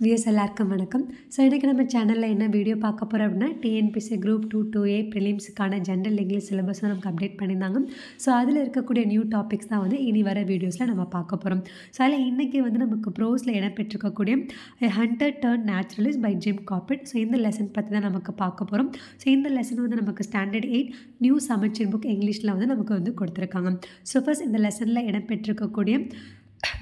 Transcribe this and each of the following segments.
Vs எல்லாருக்கும் வணக்கம். So இன்றைக்கி நம்ம சேனலில் என்ன வீடியோ பார்க்க போகிறோம் அப்படின்னா, டிஎன்பிஎஸ்சி குரூப் 2 2A ப்ரிலிம்ஸுக்கான ஜென்ரல் இங்கிலீஷ் சிலபஸை நமக்கு அப்டேட் பண்ணியிருந்தாங்க. ஸோ அதில் இருக்கக்கூடிய நியூ டாபிக்ஸ் தான் வந்து இனி வர வீடியோஸில் நம்ம பார்க்க போகிறோம். ஸோ அதில் இன்றைக்கி வந்து நமக்கு ப்ரோஸில் இடம்பெற்றிருக்கக்கூடிய hunter turn naturalist by Jim Corbett. So இந்த லெசன் பற்றி தான் நமக்கு பார்க்க போகிறோம். ஸோ இந்த லெசன் வந்து நமக்கு ஸ்டாண்டர்ட் 8 நியூ சமச்சீர் புக் இங்கிலீஷில் வந்து நமக்கு வந்து கொடுத்துருக்காங்க. ஸோ ஃபர்ஸ்ட் இந்த லெசனில் இடம்பெற்றிருக்கக்கூடிய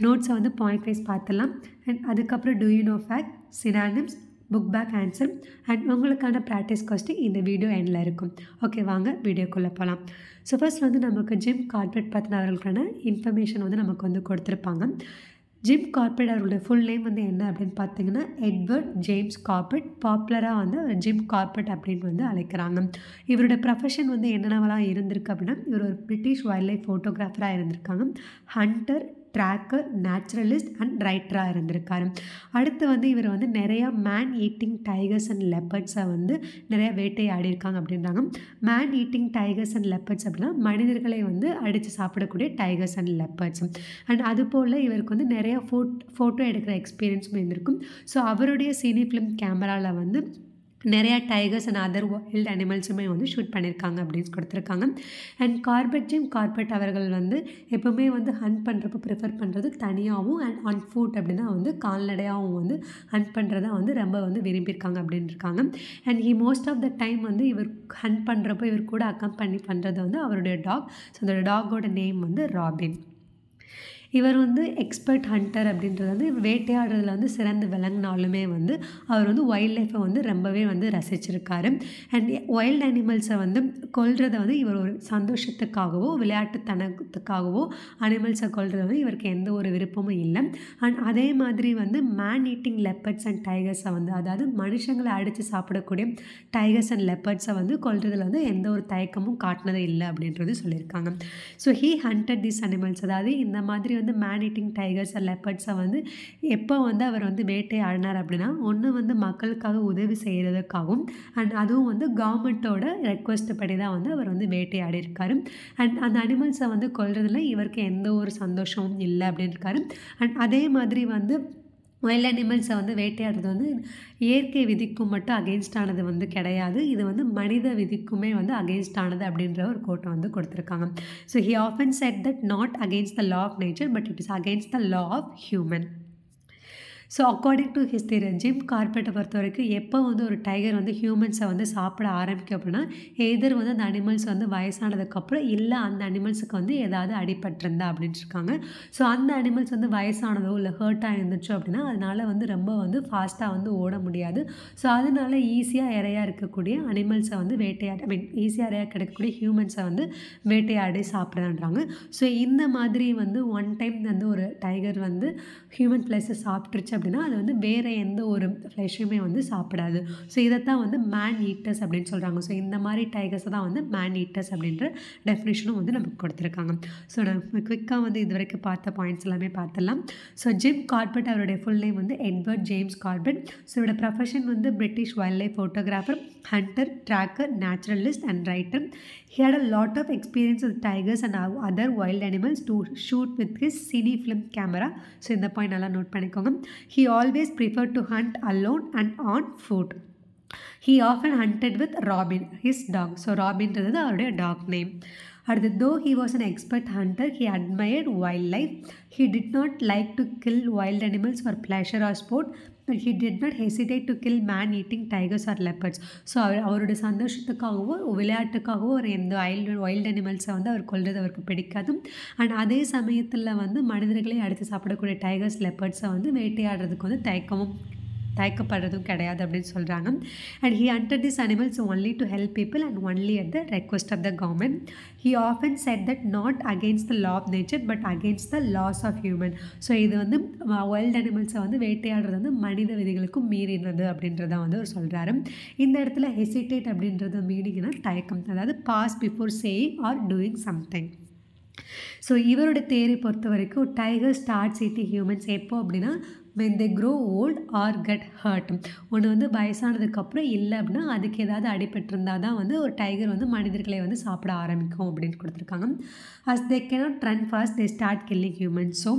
நோட்ஸை வந்து பாயிண்ட் வைஸ் பார்த்துடலாம். அண்ட் அதுக்கப்புறம் do you know fact, synonyms, book back answer and உங்களுக்கான ப்ராக்டிஸ் கொஸ்டின் இந்த வீடியோ எண்டில் இருக்கும். ஓகே, வாங்க வீடியோக்குள்ளே போகலாம். ஸோ ஃபர்ஸ்ட் வந்து நமக்கு ஜிம் கார்பெட் பற்றினவர்களுக்கான இன்ஃபர்மேஷன் வந்து நமக்கு வந்து கொடுத்துருப்பாங்க. ஜிம் கார்பெட் அவருடைய ஃபுல் நேம் வந்து என்ன அப்படின்னு பார்த்தீங்கன்னா, எட்வர்ட் ஜேம்ஸ் கார்பெட். பாப்புலராக வந்து ஜிம் கார்பெட் அப்படின்னு வந்து அழைக்கிறாங்க. இவருடைய ப்ரொஃபஷன் வந்து என்னென்னவெல்லாம் இருந்திருக்கு அப்படின்னா, இவர் ஒரு பிரிட்டிஷ் வைல்ட் லைஃப் ஃபோட்டோகிராஃபராக இருந்திருக்காங்க. ஹண்டர், ட்ராக்கர், நேச்சுரலிஸ்ட் அண்ட் ரைட்டராக இருந்திருக்காரு. அடுத்து வந்து இவர் வந்து நிறையா மேன் ஈட்டிங் டைகர்ஸ் அண்ட் லெப்பர்ட்ஸை வந்து நிறையா வேட்டையாடி இருக்காங்க அப்படின்றாங்க. Man eating tigers and leopards அப்படின்னா மனிதர்களை வந்து அடித்து சாப்பிடக்கூடிய டைகர்ஸ் அண்ட் லெப்பர்ட்ஸ். அண்ட் அதுபோல் இவருக்கு வந்து நிறையா ஃபோட்டோ எடுக்கிற எக்ஸ்பீரியன்ஸும் இருந்திருக்கும். ஸோ அவருடைய சினி ஃபிலிம் கேமராவில் வந்து நிறையா டைகர்ஸ் அண்ட் அதர் வைல்ட் அனிமல்ஸுமே வந்து ஷூட் பண்ணியிருக்காங்க அப்படின்னு கொடுத்துருக்காங்க. அண்ட் ஜிம் கார்பெட் அவர்கள் வந்து எப்போவுமே வந்து ஹண்ட் பண்ணுறப்போ ப்ரிஃபர் பண்ணுறது தனியாகவும் அண்ட் ஆன் ஃபுட் அப்படின்னா வந்து கால்நடையாகவும் வந்து ஹண்ட் பண்ணுறதா வந்து ரொம்ப வந்து விரும்பியிருக்காங்க அப்படின்னு இருக்காங்க. And most of the time வந்து இவர் ஹண்ட் பண்ணுறப்போ இவர் கூட அக்கம்பெனி பண்ணுறது வந்து அவருடைய டாக். ஸோ அந்த டாகோட நேம் வந்து ராபின். இவர் வந்து எக்ஸ்பர்ட் ஹண்டர் அப்படின்றது வந்து வேட்டையாடுறதுல வந்து சிறந்து விளங்கினாலுமே வந்து அவர் வந்து வைல்ட் லைஃப்பை வந்து ரொம்பவே வந்து ரசிச்சிருக்காரு. அண்ட் வைல்ட் அனிமல்ஸை வந்து கொல்றதை வந்து இவர் ஒரு சந்தோஷத்துக்காகவோ விளையாட்டுத்தனத்துக்காகவோ அனிமல்ஸை கொல்றது வந்து இவருக்கு எந்த ஒரு விருப்பமும் இல்லை. அண்ட் அதே மாதிரி வந்து மேன் ஈட்டிங் லெப்பர்ட்ஸ் அண்ட் டைகர்ஸை வந்து, அதாவது மனுஷங்களை அடித்து சாப்பிடக்கூடிய டைகர்ஸ் அண்ட் லெப்பர்ட்ஸை வந்து கொல்றதுல வந்து எந்த ஒரு தயக்கமும் காட்டினதே இல்லை அப்படின்றது சொல்லியிருக்காங்க. So he hunted this animals, அதாவது இந்த மாதிரி வந்து மேன் ஈட்டிங் டைகர்ஸ் அண்ட் லெப்பர்ட்ஸை வந்து எப்போ வந்து அவர் வந்து வேட்டையாடினார் அப்படின்னா, ஒன்று வந்து மக்களுக்காக உதவி செய்கிறதுக்காகவும் அண்ட் அதுவும் வந்து கவர்மெண்ட்டோட ரெக்வஸ்ட் படி தான் வந்து அவர் வந்து வேட்டையாடி இருக்காரு. அண்ட் அந்த அனிமல்ஸை வந்து கொல்றதுல இவருக்கு எந்த ஒரு சந்தோஷமும் இல்லை அப்படின்னு இருக்காரு. அண்ட் அதே மாதிரி வந்து வைல்ட் அனிமல்ஸை வந்து வேட்டையாடுறது வந்து இயற்கை விதிக்கும் மட்டும் அகெயின்ஸ்டானது வந்து கிடையாது, இது வந்து மனித விதிக்குமே வந்து அகெயின்ஸ்டானது அப்படின்ற ஒரு கோட்டை வந்து கொடுத்துருக்காங்க. So he often set that not against the law of nature but it is against the law of human. So according to his theory, Jim கார்பெட்டை பொறுத்த வரைக்கும் எப்போ வந்து ஒரு டைகர் வந்து ஹியூமன்ஸை வந்து சாப்பிட ஆரம்பிக்கும் அப்படின்னா, எதர் வந்து அந்த அனிமல்ஸ் வந்து வயசானதுக்கப்புறம் இல்லை அந்த அனிமல்ஸுக்கு வந்து ஏதாவது அடிபட்டிருந்தா அப்படின்ட்டு இருக்காங்க. ஸோ அந்த அனிமல்ஸ் வந்து வயசானதோ இல்லை ஹர்ட்டாக இருந்துச்சோ அப்படின்னா அதனால் வந்து ரொம்ப வந்து ஃபாஸ்ட்டாக வந்து ஓட முடியாது. ஸோ அதனால் ஈஸியாக இறையாக இருக்கக்கூடிய அனிமல்ஸை வந்து ஈஸியாக இறையாக கிடைக்கக்கூடிய ஹியூமன்ஸை வந்து வேட்டையாடி சாப்பிட்றாங்க. ஸோ இந்த மாதிரி வந்து ஒன் டைம் வந்து ஒரு டைகர் வந்து ஹியூமன் ஃப்ளெஷ்ஷை சாப்பிட்ருச்சு அப்படின்னா அது வந்து வேறு எந்த ஒரு ஃப்ளெஷ்ஷுமே வந்து சாப்பிடாது. ஸோ இதைத்தான் வந்து மேன் ஈட்டர்ஸ் அப்படின்னு சொல்கிறாங்க. ஸோ இந்த மாதிரி டைகர்ஸை தான் வந்து மேன் ஈட்டர்ஸ் அப்படின்ற டெஃபினேஷனும் வந்து நமக்கு கொடுத்துருக்காங்க. ஸோ நம்ம குவிக்காக வந்து இது வரைக்கும் பார்த்த பாயிண்ட்ஸ் எல்லாமே பார்த்துடலாம். ஸோ ஜிம் கார்பெட் அவருடைய ஃபுல் நேம் வந்து எட்வர்ட் ஜேம்ஸ் கார்பெட். ஸோ இவரோட ப்ரொஃபஷன் வந்து British wildlife photographer, hunter, tracker, naturalist and writer. He had a lot of experience with tigers and other wild animals to shoot with his cine film camera. So இந்த point நல்லா note பண்ணிக்கோங்க. He always preferred to hunt alone and on foot. He often hunted with Robin, his dog. So ராபின்றது அவருடைய talk name. அடுத்து, though he was an expert hunter, he admired wildlife. He did not like to kill wild animals for pleasure or sport, but he did not hesitate to kill man-eating tigers or leopards. So அவருடைய சந்தோஷத்துக்காகவோ விளையாட்டுக்காகவோ ஒரு எந்த wild அனிமல்ஸை வந்து அவர் கொல்றது அவருக்கு பிடிக்காது. And அதே சமயத்தில் வந்து மனிதர்களை அடித்து சாப்பிடக்கூடிய டைகர்ஸ், லெப்பர்ட்ஸை வந்து வேட்டையாடுறதுக்கு வந்து தயக்கப்படுறதும் கிடையாது அப்படின்னு சொல்கிறாங்க. And he hunted this animals only to help people and only at the request of the government. He often set that not against the law of nature but against the laws of human. So இது வந்து wild அனிமல்ஸை வந்து வேட்டையாடுறது வந்து மனித விதிகளுக்கும் மீறினது அப்படின்றத வந்து அவர் சொல்கிறாரு. இந்த இடத்துல ஹெசிடேட் அப்படின்றது மீனிங்னா தயக்கம், அதாவது pause before saying or doing something. So இவரோட தேரி பொறுத்த வரைக்கும் டைகர் ஸ்டார்ட்ஸ் ஈட்டிங் ஹியூமன்ஸ் எப்போ அப்படின்னா, when they grow old or get hurt. ஒன்று வந்து வயசானதுக்கப்புறம் இல்லை அப்படின்னா அதுக்கு ஏதாவது அடிபட்டிருந்தால் தான் வந்து ஒரு டைகர் வந்து மனிதர்களை வந்து சாப்பிட ஆரம்பிக்கும் அப்படின்னு கொடுத்துருக்காங்க. as they cannot run fast they start killing humans. So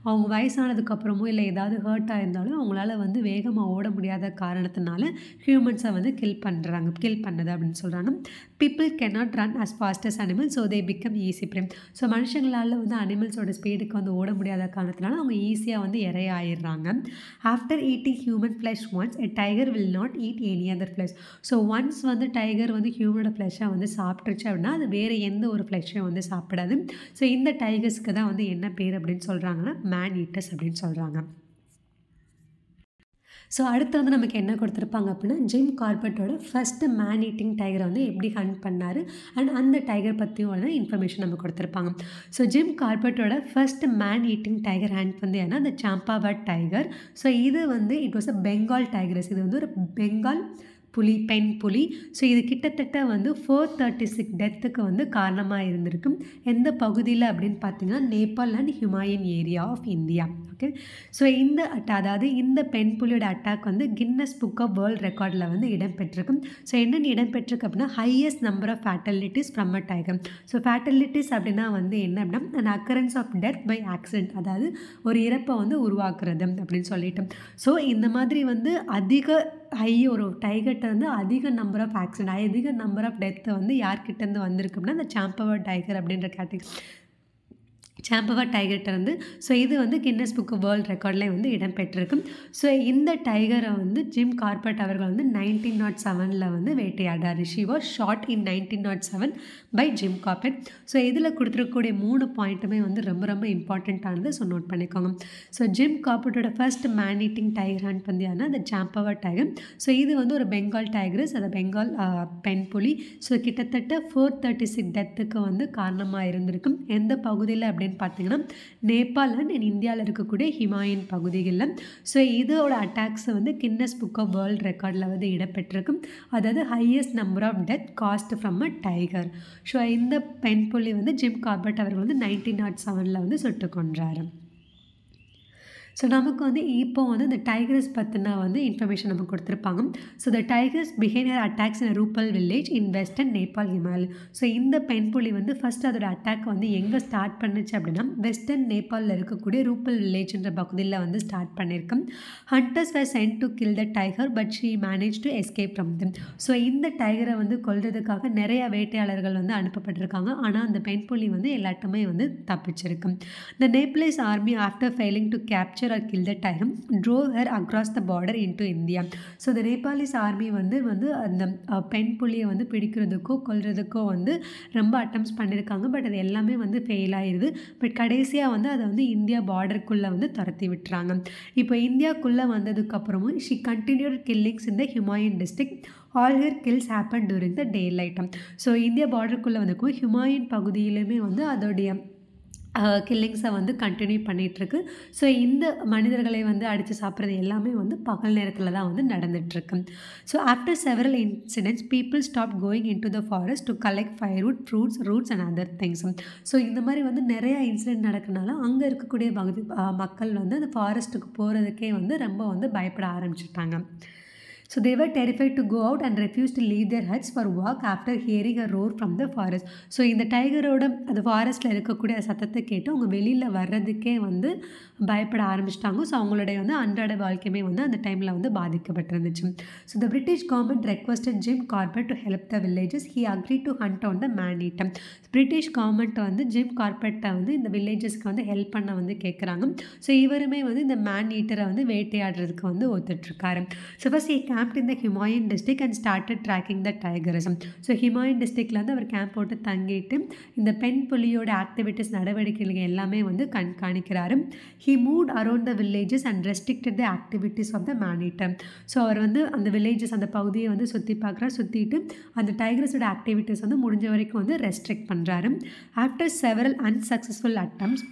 அவங்க வயசானதுக்கப்புறமோ இல்லை ஏதாவது ஹர்ட் ஆயிருந்தாலும் அவங்களால வந்து வேகமாக ஓட முடியாத காரணத்தினால ஹியூமன்ஸை வந்து கில் பண்ணுது அப்படின்னு சொல்கிறாங்க. people cannot run as fast as animals so they become easy prey. So மனுஷங்களால் வந்து அனிமல்ஸோட ஸ்பீடுக்கு வந்து ஓட முடியாத காரணத்தினால அவங்க ஈஸியாக வந்து இரையாயிடுறாங்க. After eating human flesh once a tiger will not eat any other flesh. So once வந்து டைகர் வந்து ஹியூமனோட ஃப்ளஷை வந்து சாப்பிட்டுருச்சு அப்படின்னா அது வேறு எந்த ஒரு ஃப்ளஷையும் வந்து சாப்பிடாது. ஸோ இந்த டைகர்ஸ்க்கு தான் வந்து என்ன பேர் அப்படின்னு சொல்கிறாங்கன்னா மேன் ஈட்டர்ஸ் அப்படின்னு சொல்கிறாங்க. ஸோ அடுத்து வந்து நமக்கு என்ன கொடுத்துருப்பாங்க அப்படின்னா ஜிம் கார்பெட்டோட ஃபஸ்ட்டு மேன் ஈட்டிங் டைகரை வந்து எப்படி ஹண்ட் பண்ணார் அண்ட் அந்த டைகர் பற்றியும் இன்ஃபர்மேஷன் நம்ம கொடுத்துருப்பாங்க. ஸோ ஜிம் கார்பெட்டோட first man eating tiger hunt வந்து ஏன்னா அந்த சாம்பாவட் டைகர். ஸோ இது வந்து it was a Bengal tigress. இது வந்து ஒரு பெங்கால் புலி, பெண் புலி. ஸோ இது கிட்டத்தட்ட வந்து 436 டெத்துக்கு வந்து காரணமாக இருந்திருக்கு. எந்த பகுதியில் அப்படின்னு பார்த்தீங்கன்னா நேபாள் அண்ட் ஹிமாயன் area of India. Okay, so அதாவது இந்த பெண் புலியோட அட்டாக் வந்து கின்னஸ் புக் ஆஃப் வேர்ல்ட் ரெக்கார்டில் வந்து இடம்பெற்றிருக்கு. ஸோ என்னென்னு இடம்பெற்றிருக்கு அப்படின்னா highest number of fatalities from a tiger. So fatalities அப்படின்னா வந்து என்ன அப்படின்னா அந்த occurrence of death by accident, அதாவது ஒரு இறப்பை வந்து உருவாக்குறது அப்படின்னு சொல்லிட்டு. ஸோ இந்த மாதிரி வந்து ஒரு டைகர்கிட்ட வந்து அதிக நம்பர் ஆஃப் ஆக்சிடென்ட், அதிக நம்பர் ஆஃப் டெத்தை வந்து யார்கிட்டேருந்து வந்திருக்கு அப்படின்னா அந்த சாம்பவர் டைகர் அப்படின்ற சாம்பவர் டைகர்கிட்ட வந்து. ஸோ இது வந்து கின்னஸ் புக் வேர்ல்ட் ரெக்கார்ட்லேயே வந்து இடம்பெற்றிருக்கு. ஸோ இந்த டைகரை வந்து ஜிம் கார்பெட் அவர்கள் வந்து 1907 வந்து வேட்டையாடார். She was shot in 1907 by Jim Corbett. So இதில் கொடுத்துருக்கக்கூடிய 3 பாயிண்ட்டுமே வந்து ரொம்ப ரொம்ப இம்பார்ட்டண்ட்டானது. ஸோ நோட் பண்ணிக்கோங்க. ஸோ ஜிம் கார்பெட்டோட first man eating tiger hunt பந்தியானா அந்த சாம்பவர் டைகர். ஸோ இது வந்து ஒரு பெங்கால் டைகரஸ், அது பெங்கால் பெண் புலி. ஸோ கிட்டத்தட்ட 436 டெத்துக்கு வந்து காரணமாக இருந்திருக்கும். எந்த பகுதியில் அப்படின்னு பார்த்தீங்கன்னா நேபாள் அண்ட் இந்தியாவில் இருக்கக்கூடிய ஹிமாயன் பகுதிகளில். ஸோ இதோட அட்டாக்ஸ் வந்து கின்னஸ் புக் ஆஃப் வேர்ல்ட் ரெக்கார்டில் வந்து இடம்பெற்றிருக்கும். அதாவது highest number of death caused from a tiger. So இந்த பெண் புலி வந்து ஜிம் கார்பெட் அவர்கள் வந்து 1907 வந்து சுட்டு கொன்றாரு. ஸோ நமக்கு வந்து இப்போ வந்து இந்த டைகர்ஸ் பற்றின வந்து இன்ஃபர்மேஷன் நமக்கு கொடுத்துருப்பாங்க. So the tigers behaviour attacks in rouble village in western Nepal Himalaya. So இந்த பெண் புலி வந்து ஃபஸ்ட் அதோட அட்டாக் வந்து எங்கே ஸ்டார்ட் பண்ணுச்சு அப்படின்னா வெஸ்டர்ன் நேபாளில் இருக்கக்கூடிய ரூபல் வில்லேஜ்ன்ற பகுதியில் வந்து ஸ்டார்ட் பண்ணியிருக்கோம். Hunters were sent to kill the tiger but she manage to escape from them. So இந்த டைகரை வந்து கொல்றதுக்காக நிறைய வேட்டையாளர்கள் வந்து அனுப்பப்பட்டிருக்காங்க. ஆனால் அந்த பெண் புலி வந்து எல்லாட்டுமே வந்து தப்பிச்சிருக்கு. The Nepalese army after failing to capture or kill the tiger drove her across the border into India. So the Nepalese army வந்து அந்த பெண் புலியை வந்து பிடிக்கிறதுக்கோ கொல்றதுக்கோ வந்து ரொம்ப அட்டம்ப்ட்ஸ் பண்ணியிருக்காங்க. பட் அது எல்லாமே வந்து ஃபெயில் ஆயிடுது. பட் கடைசியாக வந்து அதை வந்து இந்தியா பார்டருக்குள்ளே வந்து துரத்தி விட்டுறாங்க. இப்போ இந்தியாவுக்குள்ளே வந்ததுக்கப்புறமும் she continued killings in the Himalayan district. All her kills happened during the daylight. So India பார்டருக்குள்ளே வந்துக்கும் ஹிமாயன் பகுதியிலுமே வந்து அதோடைய கில்லிங்ஸை வந்து கண்டினியூ பண்ணிகிட்ருக்கு. ஸோ இந்த மனிதர்களை வந்து அடித்து சாப்பிட்றது எல்லாமே வந்து பகல் நேரத்தில் தான் வந்து நடந்துகிட்ருக்கு. So after several incidents people stop going in to the forest to collect firewood, fruits, roots and other things. So இந்த மாதிரி வந்து நிறையா இன்சிடென்ட் நடக்கிறனால அங்கே இருக்கக்கூடிய மக்கள் வந்து அந்த ஃபாரஸ்ட்டுக்கு போகிறதுக்கே வந்து ரொம்ப வந்து பயப்பட ஆரம்பிச்சிட்டாங்க. So they were terrified to go out and refused to leave their huts for walk after hearing a roar from the forest. So இந்த டைகரோட அந்த ஃபாரஸ்ட்டில் இருக்கக்கூடிய சத்தத்தை கேட்டு அவங்க வெளியில் வர்றதுக்கே வந்து பயப்பட ஆரம்பிச்சிட்டாங்க. ஸோ அவங்களுடைய வந்து அன்றாட வாழ்க்கையுமே வந்து அந்த டைமில் வந்து பாதிக்கப்பட்டிருந்துச்சு. So the British government requested Jim Corbett to help the villages. He agree to hunt on the man eater. British government வந்து ஜிம் கார்பெட்டை வந்து இந்த வில்லேஜஸ்க்கு வந்து ஹெல்ப் பண்ண வந்து கேட்குறாங்க. ஸோ இவருமே வந்து இந்த மேன் ஈட்டரை வந்து வேட்டையாடுறதுக்கு வந்து ஒத்துட்ருக்காரு. So first camped in the Himalayan district and started tracking the tigerism. So ஹிமாயன் டிஸ்ட்ரிக்டில் வந்து அவர் கேம்ப் போட்டு தங்கிட்டு இந்த பெண் புலியோட ஆக்டிவிட்டீஸ் நடவடிக்கைகள் எல்லாமே வந்து கண்காணிக்கிறாரு. He moved around the villages and restricted the activities of the man-eater. So அவர் வந்து அந்த வில்லேஜஸ் அந்த பகுதியை வந்து சுற்றிட்டு அந்த டைகர்ஸோட ஆக்டிவிட்டீஸ் வந்து முடிஞ்ச வரைக்கும் வந்து ரெஸ்ட்ரிக்ட் பண்ணுறாரு. After several unsuccessful attempts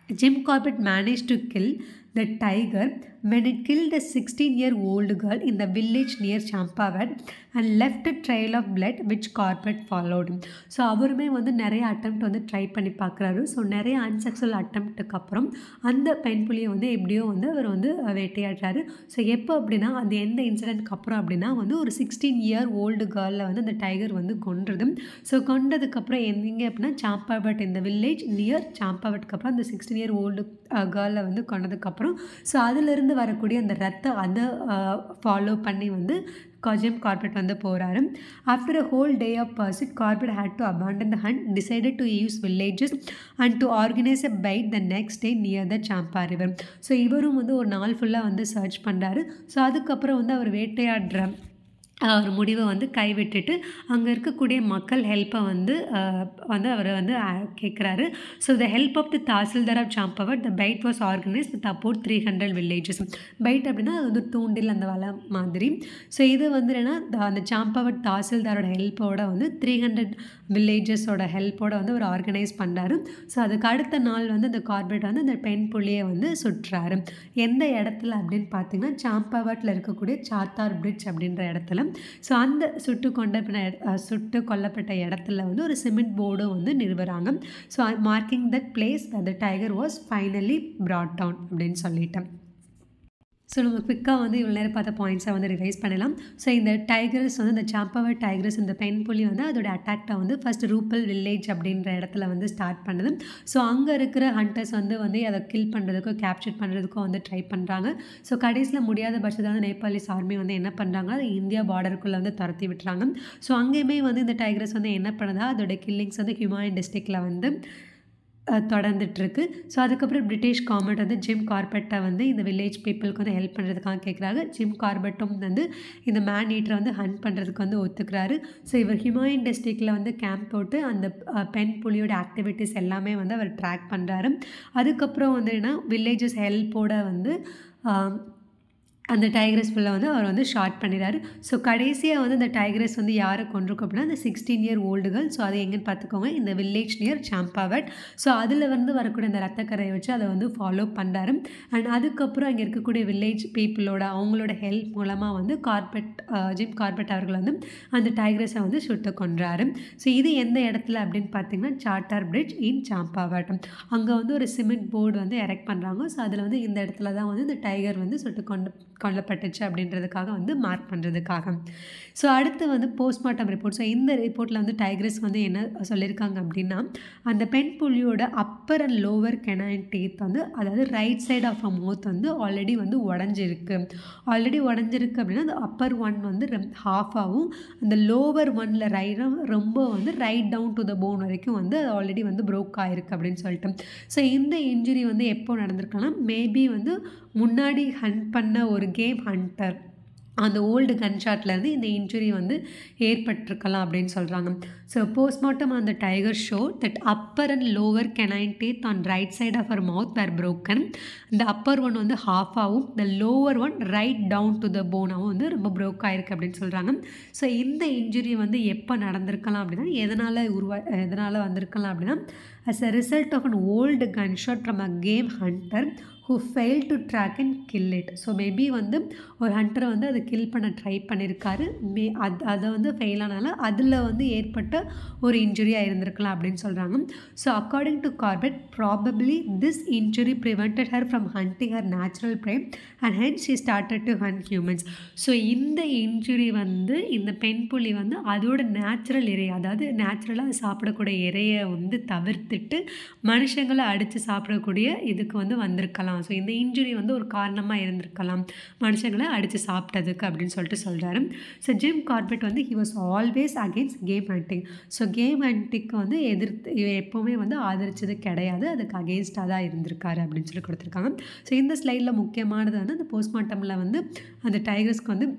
Jim Corbett managed to kill the tiger when it killed a 16-year-old girl in the village near Champawat and left a trail of blood which Corbett followed. So அவருமே வந்து நிறைய attempt வந்து try பண்ணி பார்க்குறாரு. So நிறைய unsuccessful அட்டெம்ப்ட்டுக்கு அப்புறம் அந்த பெண் புலியை வந்து எப்படியோ வந்து அவர் வந்து வேட்டையாடுறாரு. ஸோ எப்போ அப்படின்னா அது எந்த இன்சிடென்ட்க்கு அப்புறம் அப்படின்னா வந்து ஒரு 16-year-old கேர்ளில் வந்து அந்த டைகர் வந்து கொன்றது. ஸோ கொண்டதுக்கப்புறம் எங்கே அப்படின்னா சாம்பாவட் இந்த வில்லேஜ் நியர் சாம்பாவட்டுக்கு அப்புறம் அந்த 16-year-old கேர்ளில் வந்து கொண்டதுக்கப்புறம் ஸோ அதிலிருந்து வரக்கூடிய அந்த ரத்தம் அதை ஃபாலோ பண்ணி வந்து ஜிம் கார்பெட் வந்து போகிறாரு. After a whole day of pursuit Corbett had to abandon the hunt, decided to use villages and to organise a bait the next day near the Champa river. So இவரும் வந்து ஒரு நாள் ஃபுல்லாக வந்து சர்ச் பண்ணுறாரு. So அதுக்கப்புறம் வந்து அவர் வேட்டையாடுற ஒரு முடிவை வந்து கைவிட்டுட்டு அங்கே இருக்கக்கூடிய மக்கள் ஹெல்ப்பை வந்து அவர் வந்து கேட்குறாரு. So the help of the tahsildar of Champawat the bait was organise with about 300 villages. Bait அப்படின்னா அது வந்து தூண்டில் அந்த வலை மாதிரி. ஸோ இது வந்து என்னென்னா அந்த சாம்பவட் தாசில்தாரோட ஹெல்ப்போட வந்து 300 வில்லேஜஸோட ஹெல்ப்போட வந்து அவர் ஆர்கனைஸ் பண்ணுறாரு. ஸோ அதுக்கு அடுத்த நாள் வந்து அந்த கார்பெட் வந்து அந்த பெண் புலியை வந்து சுற்றுறாரு. எந்த இடத்துல அப்படின்னு பார்த்தீங்கன்னா சாம்பவட்டில் இருக்கக்கூடிய சாத்தார் பிரிட்ஜ் அப்படின்ற இடத்துல. ஸோ அந்த சுட்டு கொல்லப்பட்ட இடத்துல வந்து ஒரு சிமெண்ட் போர்டும் வந்து நிறுவுறாங்க. So marking that place the tiger was finally brought down அப்படின்னு சொல்லிட்டேன். ஸோ நம்ம குவிக்காக வந்து இவ்வளோ நேரம் பார்த்த பாயிண்ட்ஸை வந்து ரிவைஸ் பண்ணலாம். ஸோ இந்த டைகர்ஸ் வந்து இந்த சாம்பவட் டைகர்ஸ் இந்த பெண் புலி வந்து அதோட அட்டாக்டை வந்து ஃபர்ஸ்ட் ரூப்பல் வில்லேஜ் அப்படின்ற இடத்துல வந்து ஸ்டார்ட் பண்ணுது. ஸோ அங்கே இருக்கிற ஹண்டர்ஸ் வந்து அதை கில் பண்ணுறதுக்கோ கேப்சர் பண்ணுறதுக்கோ வந்து ட்ரை பண்ணுறாங்க. ஸோ கடைசியில் முடியாத பட்சத்தில் வந்து நேபாளிஸ் ஆர்மி வந்து என்ன பண்ணுறாங்க, அது இந்தியா பார்டருக்குள்ளே வந்து துரத்தி விட்டுறாங்க. ஸோ அங்கேயுமே வந்து இந்த டைகர்ஸ் வந்து என்ன பண்ணுதா அதோட கில்லிங்ஸ் வந்து ஹியூமாயின் டிஸ்ட்ரிக்டில் வந்து தொடர்ந்துட்டுருக்கு. ஸோ அதுக்கப்புறம் பிரிட்டிஷ் கவர்மெண்ட் வந்து ஜிம் கார்பெட்டை வந்து இந்த வில்லேஜ் பீப்புளுக்கு வந்து ஹெல்ப் பண்ணுறதுக்காக கேட்குறாங்க. ஜிம் கார்பெட்டும் வந்து இந்த மேன் ஈட்டரை வந்து ஹண்ட் பண்ணுறதுக்கு வந்து ஒத்துக்கிறாரு. ஸோ இவர் ஹியூமாயின் டிஸ்ட்ரிக்டில் வந்து கேம்ப் போட்டு அந்த பெண் புலியோட ஆக்டிவிட்டீஸ் எல்லாமே வந்து அவர் ட்ராக் பண்ணுறாரு. அதுக்கப்புறம் வந்து என்ன வில்லேஜஸ் ஹெல்ப்போட வந்து அந்த டைகரஸ் ஃபுல்லாக வந்து அவர் வந்து ஷார்ட் பண்ணிடுறாரு. ஸோ கடைசியாக வந்து அந்த டைகரஸ் வந்து யாரை கொண்டிருக்கும் அப்படின்னா அந்த 16-year-old கேர்ள். ஸோ அது எங்கன்னு பார்த்துக்கோங்க, இந்த வில்லேஜ் நியர் சாம்பாவட். ஸோ அதில் வந்து வரக்கூடிய அந்த ரத்தக்கரையை வச்சு அதை வந்து ஃபாலோ பண்ணுறாரு. அண்ட் அதுக்கப்புறம் அங்கே இருக்கக்கூடிய வில்லேஜ் பீப்புளோட அவங்களோட ஹெல்ப் மூலமாக வந்து ஜிம் கார்பெட் அவர்கள் வந்து அந்த டைகரஸை வந்து சுட்டு கொன்றாரு. ஸோ இது எந்த இடத்துல அப்படின்னு பார்த்தீங்கன்னா சாட்டார் பிரிட்ஜ் இன் சாம்பாவட். அங்கே வந்து ஒரு சிமெண்ட் போர்டு வந்து எரெக்ட் பண்ணுறாங்க. ஸோ அதில் வந்து இந்த இடத்துல தான் வந்து இந்த டைகர் வந்து சுட்டு கொல்லப்பட்டுச்சு அப்படின்றதுக்காக வந்து மார்க் பண்ணுறதுக்காக. ஸோ அடுத்து வந்து போஸ்ட்மார்ட்டம் ரிப்போர்ட். ஸோ இந்த ரிப்போர்ட்டில் வந்து டைகரஸ் வந்து என்ன சொல்லியிருக்காங்க அப்படின்னா அந்த பெண் புலியோட upper and lower canine teeth வந்து அதாவது right side of a mouth வந்து ஆல்ரெடி வந்து உடஞ்சிருக்கு அப்படின்னா அந்த அப்பர் ஒன் வந்து ஹாஃபாகவும் அந்த லோவர் ஒன்னில் ரொம்ப வந்து right down to the bone வரைக்கும் வந்து அது ஆல்ரெடி வந்து ப்ரோக் ஆகிருக்கு அப்படின்னு சொல்லிட்டு. ஸோ இந்த இன்ஜுரி வந்து எப்போ நடந்திருக்கலாம், மேபி வந்து முன்னாடி ஹண்ட் பண்ண ஒரு கேம் ஹண்டர் அந்த ஓல்டு கன்ஷாட்லேருந்து இந்த இன்ஜுரி வந்து ஏற்பட்டிருக்கலாம் அப்படின்னு சொல்கிறாங்க. ஸோ போஸ்ட்மார்ட்டம் அந்த tiger show that upper and lower canine teeth on right side of her mouth were broken. இந்த அப்பர் ஒன் வந்து ஹாஃபாகவும் இந்த lower one right down to the போனாகவும் வந்து ரொம்ப ப்ரோக் ஆகிருக்கு அப்படின்னு சொல்கிறாங்க. ஸோ இந்த இன்ஜுரி வந்து எப்போ நடந்திருக்கலாம் அப்படின்னா எதனால் வந்திருக்கலாம் அப்படின்னா as a result of an old gunshot from a game hunter who failed to track and kill it. So maybe வந்து ஒரு ஹண்டரை வந்து அதை கில் பண்ண ட்ரை பண்ணியிருக்காரு. அதை வந்து ஃபெயில் ஆனால அதில் வந்து ஏற்பட்ட ஒரு இன்ஜுரியாக இருந்திருக்கலாம் அப்படின்னு சொல்கிறாங்க. So according to Corbett probably this injury prevented her from hunting her natural prey and hence she started to hunt humans. So இந்த இன்ஜுரி வந்து இந்த பெண் புலி வந்து அதோட நேச்சுரல் இறை, அதாவது நேச்சுரலாக சாப்பிடக்கூடிய இறையை வந்து தவிர்த்துட்டு மனுஷங்களை அடித்து சாப்பிடக்கூடிய இதுக்கு வந்து வந்திருக்கலாம். ஸோ இந்த இன்ஜுரி வந்து ஒரு காரணமாக இருந்திருக்கலாம் மனுஷங்களை அடித்து சாப்பிட்டதுக்கு அப்படின்னு சொல்லிட்டு சொல்கிறாரு. ஸோ ஜிம் கார்பெட் வந்து he was always against game hunting. So game ஹண்டிங்க்கு வந்து எப்போவுமே வந்து ஆதரிச்சது கிடையாது, அதுக்கு அகெயின்ஸ்டாக தான் இருந்திருக்காரு அப்படின்னு சொல்லி கொடுத்துருக்காங்க. ஸோ இந்த ஸ்லைடில் முக்கியமானது வந்து அந்த போஸ்ட்மார்ட்டமில் வந்து அந்த டைகர்ஸ்க்கு வந்து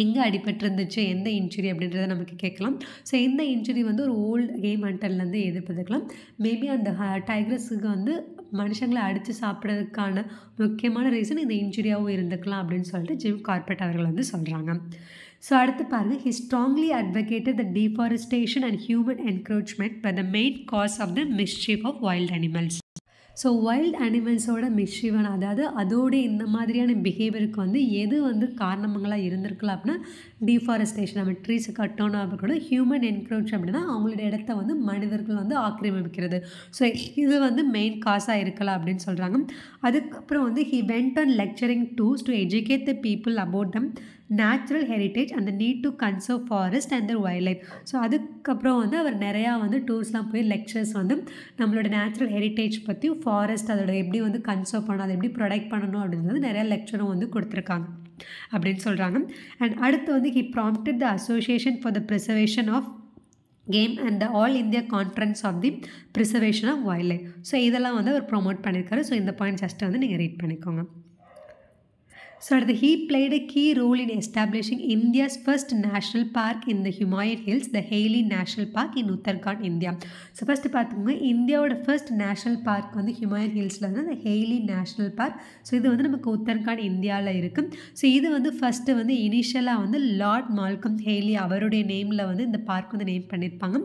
எங்கே அடிபட்டிருந்துச்சு, எந்த இன்ஜுரி அப்படின்றத நமக்கு கேட்கலாம். ஸோ இந்த இன்ஜுரி வந்து ஒரு ஓல்டு கேம் ஹண்டர்லேருந்து எதிர்ப்பதுக்கலாம். மேபி அந்த டைகர்ஸுக்கு வந்து மனுஷங்களை அடித்து சாப்பிட்றதுக்கான முக்கியமான ரீசன் இந்த இன்ஜுரியாகவும் இருந்துக்கலாம் அப்படின்னு சொல்லிட்டு ஜிம் கார்பெட் அவர்கள் வந்து சொல்கிறாங்க. ஸோ அடுத்து பாருங்கள், he strongly advocated the deforestation and human encroachment were the main cause of the mischief of wild animals. So wild அனிமல்ஸோட மிஸ்ஷிவன், அதாவது அதோடைய இந்த மாதிரியான பிஹேவியருக்கு வந்து எது வந்து காரணங்களாக இருந்திருக்கலாம் அப்படின்னா டீஃபாரஸ்டேஷன். நம்ம ட்ரீஸை கட்டணும் அப்படின்னா ஹியூமன் என்க்ரோச் அப்படின்னா அவங்களுடைய இடத்த வந்து மனிதர்கள் வந்து ஆக்கிரமிக்கிறது. ஸோ இது வந்து மெயின் காசாக இருக்கலாம் அப்படின்னு சொல்கிறாங்க. அதுக்கப்புறம் வந்து he went on lecturing tours to educate the people about them natural heritage and the need to conserve forest and the wild life. So அதுக்கப்புறம் வந்து அவர் நிறையா வந்து டூர்ஸ்லாம் போய் லெக்சர்ஸ் வந்து நம்மளோட நேச்சுரல் ஹெரிட்டேஜ் பற்றி, ஃபாரஸ்ட் அதோட எப்படி வந்து கன்சர்வ் பண்ணணும், அதை எப்படி ப்ரொடெக்ட் பண்ணணும் அப்படின்றது நிறையா லெக்சரும் வந்து கொடுத்துருக்காங்க அப்படின்னு சொல்கிறாங்க. அண்ட் அடுத்து வந்து he prompted the association for the preservation of game and the all India conference of the preservation of wildlife. So இதெல்லாம் வந்து அவர் ப்ரொமோட் பண்ணியிருக்காரு. ஸோ இந்த பாயிண்ட் ஜஸ்ட்டு வந்து நீங்கள் ரீட் பண்ணிக்கோங்க. So அடுத்து he played a key role in establishing India's first national park in the Himalayan Hills, the Hailey National Park in Uttarakhand, India. So first பார்த்துக்கோங்க, இந்தியாவோட ஃபர்ஸ்ட் நேஷ்னல் பார்க் வந்து Himalayan ஹில்ஸில் வந்து அந்த Hayley national park. So இது வந்து நமக்கு உத்தரகாண்ட் இந்தியாவில் இருக்குது. ஸோ இது வந்து ஃபஸ்ட்டு வந்து இனிஷியலாக வந்து லார்ட் மால்கம் ஹெய்லி அவருடைய நேமில் வந்து இந்த பார்க் வந்து நேம் பண்ணியிருப்பாங்க.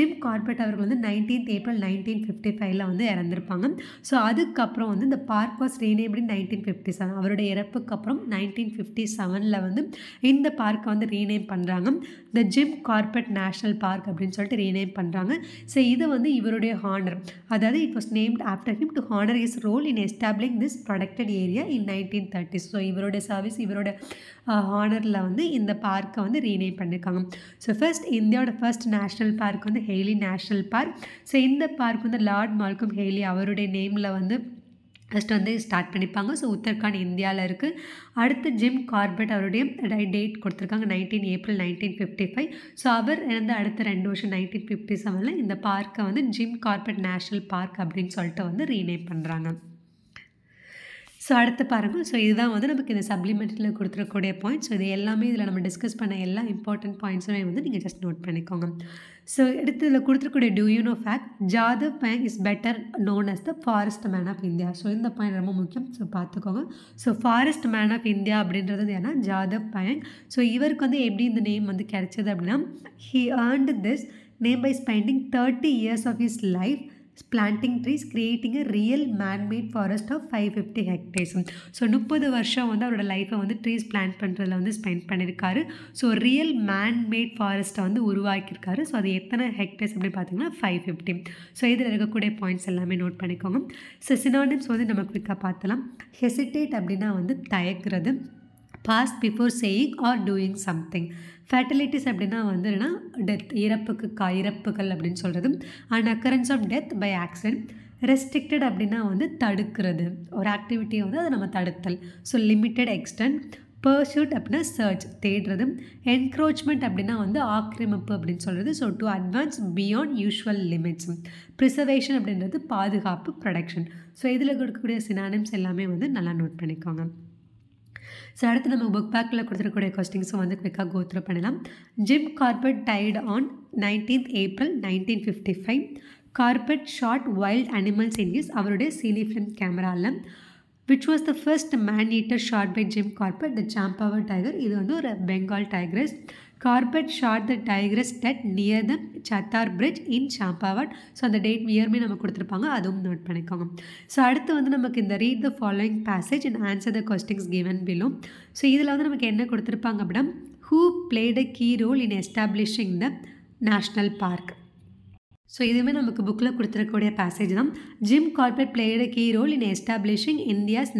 ஜிம் கார்பெட் அவர்கள் வந்து 19th April 1955 வந்து இறந்துருப்பாங்க. ஸோ அதுக்கப்புறம் வந்து இந்த பார்க் வாஸ் ரீநேம்டு இன் 1957. அவருடைய இறப்பு அப்புறம் 1957 வந்து இந்த பார்க்கை வந்து ரீநேம் பண்ணுறாங்க. The Jim Corbett national park அப்படின்னு சொல்லிட்டு ரீநேம் பண்ணுறாங்க. ஸோ இது வந்து இவருடைய ஹானர், அதாவது it was named after him to honour his role in establishing this protected area in 1930s. So இவருடைய சர்வீஸ், இவரோட ஹானரில் வந்து இந்த பார்க்கை வந்து ரீநேம் பண்ணியிருக்காங்க. ஸோ இந்தியாவோட ஃபர்ஸ்ட் நேஷ்னல் பார்க் வந்து ஹெய்லி நேஷ்னல் பார்க். ஸோ இந்த பார்க் வந்து லார்ட் மால்கம் ஹெய்லி அவருடைய நேமில் வந்து ஃபஸ்ட்டு வந்து ஸ்டார்ட் பண்ணிப்பாங்க. ஸோ உத்தரகாண்ட் இந்தியாவில் இருக்குது. அடுத்து ஜிம் கார்பெட் அவருடைய டேட் கொடுத்துருக்காங்க 19 April 1955. ஸோ அவர் இறந்த அடுத்த 2 வருஷம் 1957 இந்த பார்க்கை வந்து ஜிம் கார்பெட் நேஷ்னல் பார்க் அப்படின்னு சொல்லிட்டு வந்து ரீநேம் பண்ணுறாங்க. ஸோ அடுத்து பாருங்கள், ஸோ இதுதான் வந்து நமக்கு இந்த சப்ளிமெண்ட்டில் கொடுத்துருக்கக்கூடிய பாயிண்ட்ஸ். ஸோ இது எல்லாமே இதில் நம்ம டிஸ்கஸ் பண்ண எல்லா இம்பார்ட்டன்ட் பாயிண்ட்ஸுமே வந்து நீங்கள் ஜஸ்ட் நோட் பண்ணிக்கோங்க. ஸோ எடுத்து இதில் கொடுத்துருக்கூடிய do you know fact, Jadav Payeng is better known as the forest man of India. So இந்த பாயிண்ட் ரொம்ப முக்கியம். ஸோ பார்த்துக்கோங்க. So forest man of India அப்படின்றது ஏன்னா ஜாதவ் பயங். ஸோ இவருக்கு வந்து எப்படி இந்த நேம் வந்து கிடைச்சது அப்படின்னா, he earned this name by spending 30 years of his life planting trees, creating a real man-made forest of 550 hectares. So 30 வருஷம் வந்து அவரோட லைஃப்பை வந்து ட்ரீஸ் பிளான்ட் பண்ணுறதுல வந்து ஸ்பெண்ட் பண்ணியிருக்காரு. ஸோ ரியல் மேன்-மேட் ஃபாரஸ்ட்டை வந்து உருவாக்கியிருக்காரு. ஸோ அது எத்தனை ஹெக்டேர்ஸ் அப்படின்னு பார்த்தீங்கன்னா 550. ஸோ இதில் இருக்கக்கூடிய பாயிண்ட்ஸ் எல்லாமே நோட் பண்ணிக்கோங்க. ஸோ சினானிம்ஸ் வந்து நம்ம குவிக்காக பார்த்தலாம். ஹெசிடேட் அப்படின்னா வந்து தயக்கிறது, pause before saying or doing something. Fatalities அப்படின்னா வந்து என்னன்னா டெத், இறப்புகள் அப்படின்னு சொல்கிறது. And occurrence of death by accident. Restricted அப்படின்னா வந்து தடுக்கிறது, ஒரு ஆக்டிவிட்டியை வந்து அதை நம்ம தடுத்தல். So limited extent. பர்சூட் அப்படின்னா சர்ச், தேடுறது. என்க்ரோச்மெண்ட் அப்படின்னா வந்து ஆக்கிரமிப்பு அப்படின்னு சொல்கிறது. So to advance beyond usual limits. Preservation அப்படின்றது பாதுகாப்பு, ப்ரொடக்ஷன். ஸோ இதில் கொடுக்கக்கூடிய சினானிம்ஸ் எல்லாமே வந்து நல்லா நோட் பண்ணிக்கோங்க. ஸோ அடுத்து நம்ம புக் பேக்கில் கொடுத்துருக்கூடிய கொஸ்டின்ஸும் வந்து குவிக்காக கோத்ரூ பண்ணலாம். Jim Corbett died on 19th April 1955. Corbett shot wild animals in his அவருடைய சினி ஃபிலிம் கேமராவில். Which was the first man eater shot by Jim Corbett, the Champawat tiger. இது வந்து ஒரு Bengal tigress. Corbett shot the tigress dead near the Chataar bridge in Champawat. So அந்த date இயர்மே நம்ம கொடுத்துருப்பாங்க, அதுவும் நோட் பண்ணிக்கோங்க. ஸோ அடுத்து வந்து நமக்கு இந்த read the following passage and answer the questions given below. So இதில் வந்து நமக்கு என்ன கொடுத்துருப்பாங்க அப்படின்னா, who played a key role in establishing the national park. So இதுவுமே நமக்கு புக்கில் கொடுத்துருக்கக்கூடிய பேசேஜ் தான். Jim Corbett played a key role in establishing India's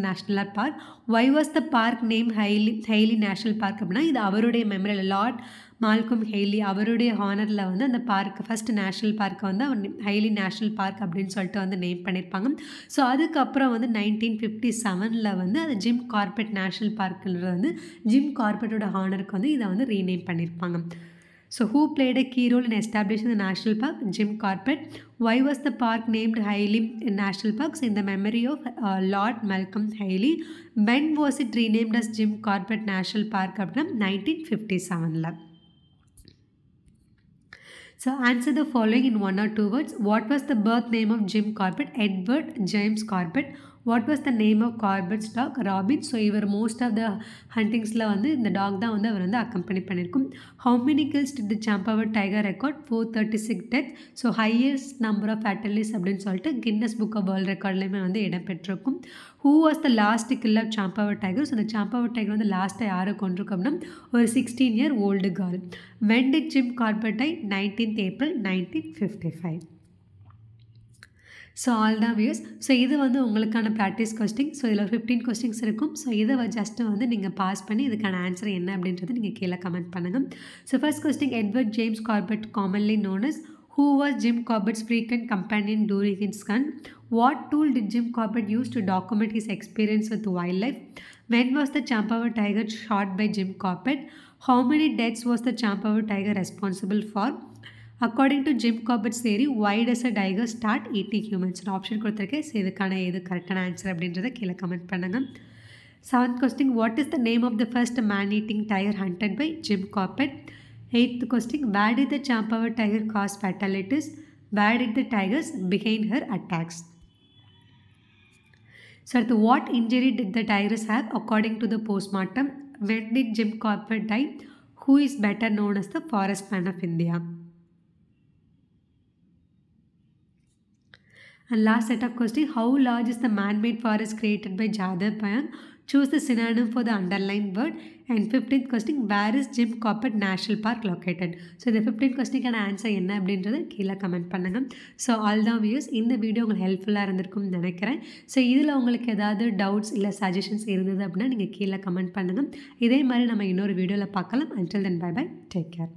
national park. Why was the park name Hailey national park அப்படின்னா இது அவருடைய மெமரியில் Lord Malcolm Hayley அவருடைய ஹானரில் வந்து அந்த பார்க் ஃபஸ்ட் நேஷ்னல் பார்க்கை வந்து அவர் ஹெய்லி நேஷ்னல் பார்க் அப்படின்னு சொல்லிட்டு வந்து நேம் பண்ணியிருப்பாங்க. ஸோ அதுக்கப்புறம் வந்து 1957 வந்து அது ஜிம் கார்பெட் நேஷ்னல் பார்க்குன்றது வந்து ஜிம் கார்பெட்டோட ஹானருக்கு வந்து இதை வந்து ரீநேம் பண்ணியிருப்பாங்க. So who played a key role in establishing the national park? Jim Corbett. Why was the park named Hailey National Park? In the memory of Lord Malcolm Hailey. When was it renamed as Jim Corbett National Park? 1957. So answer the following in 1 or 2 words. What was the birth name of Jim Corbett? Edward James Corbett. What was the name of Corbett's dog? Robin. So இவர் most of the ஹண்டிங்ஸில் வந்து இந்த dog தான் வந்து அவர் வந்து accompany பண்ணியிருக்கும். How many kills did the Champawat tiger record? 436 death. So highest number of fatalities அப்படின்னு சொல்லிட்டு கின்னஸ் புக் ஆஃப் வேர்ல்ட் ரெக்கார்ட்லேயுமே வந்து இடம்பெற்றிருக்கும். Who was the last kill of Champawat tiger? So அந்த சாம்பவர் டைகர் வந்து லாஸ்ட்டாக யாரை கொண்டிருக்கும் அப்படின்னா ஒரு 16 year old girl. When did Jim Corbett die? 19th April 1955. So all தான் வியூஸ். ஸோ இது வந்து உங்களுக்கான ப்ராக்டிஸ் கொஸ்டின். ஸோ இதில் 15 கொஸ்டின்ஸ் இருக்கும். ஸோ இதை ஜஸ்ட்டு வந்து நீங்கள் பாஸ் பண்ணி இதுக்கான ஆன்சர் என்ன அப்படின்றத நீங்கள் கீழே கமெண்ட் பண்ணுங்கள். So first question, Edward James Corbett commonly known as, who was Jim Corbett's frequent companion during his hunt? What tool did Jim Corbett use to document his experience with wildlife? When was the Champawat tiger shot by Jim Corbett? How many deaths was the Champawat tiger responsible for? According to Jim Corbett's theory, why does a tiger start eating humans? Option கொடுத்துருக்கேன். So இதுக்கான எது கரெக்டான answer அப்படின்றத கீழே comment பண்ணுங்கள். Seventh question, what is the name of the first man eating tiger hunted by Jim Corbett? Eighth question, where did the Champawat tiger cause fatalities? Where did the tigers begin her attacks? So அடுத்து, what injury did the tigers have according to the postmortem? When did Jim Corbett die? Who is better known as the forest man of India? And last set of questions, how large is the man-made forest created by Jadhav Payam? Choose the synonym for the underlined word. And 15th question, where is Jim Corbett National Park located? So இந்த 15 கொஸ்டினுக்கான answer என்ன அப்படின்றது கீழே comment பண்ணுங்கள். So all தான் views, இந்த video உங்களுக்கு ஹெல்ப்ஃபுல்லாக இருந்திருக்கும்னு நினைக்கிறேன். ஸோ இதில் உங்களுக்கு ஏதாவது டவுட்ஸ் இல்லை சஜஷன்ஸ் இருந்தது அப்படின்னா நீங்கள் கீழே கமெண்ட் பண்ணுங்கள். இதே மாதிரி நம்ம இன்னொரு வீடியோவில் பார்க்கலாம். Until then, bye bye, take care.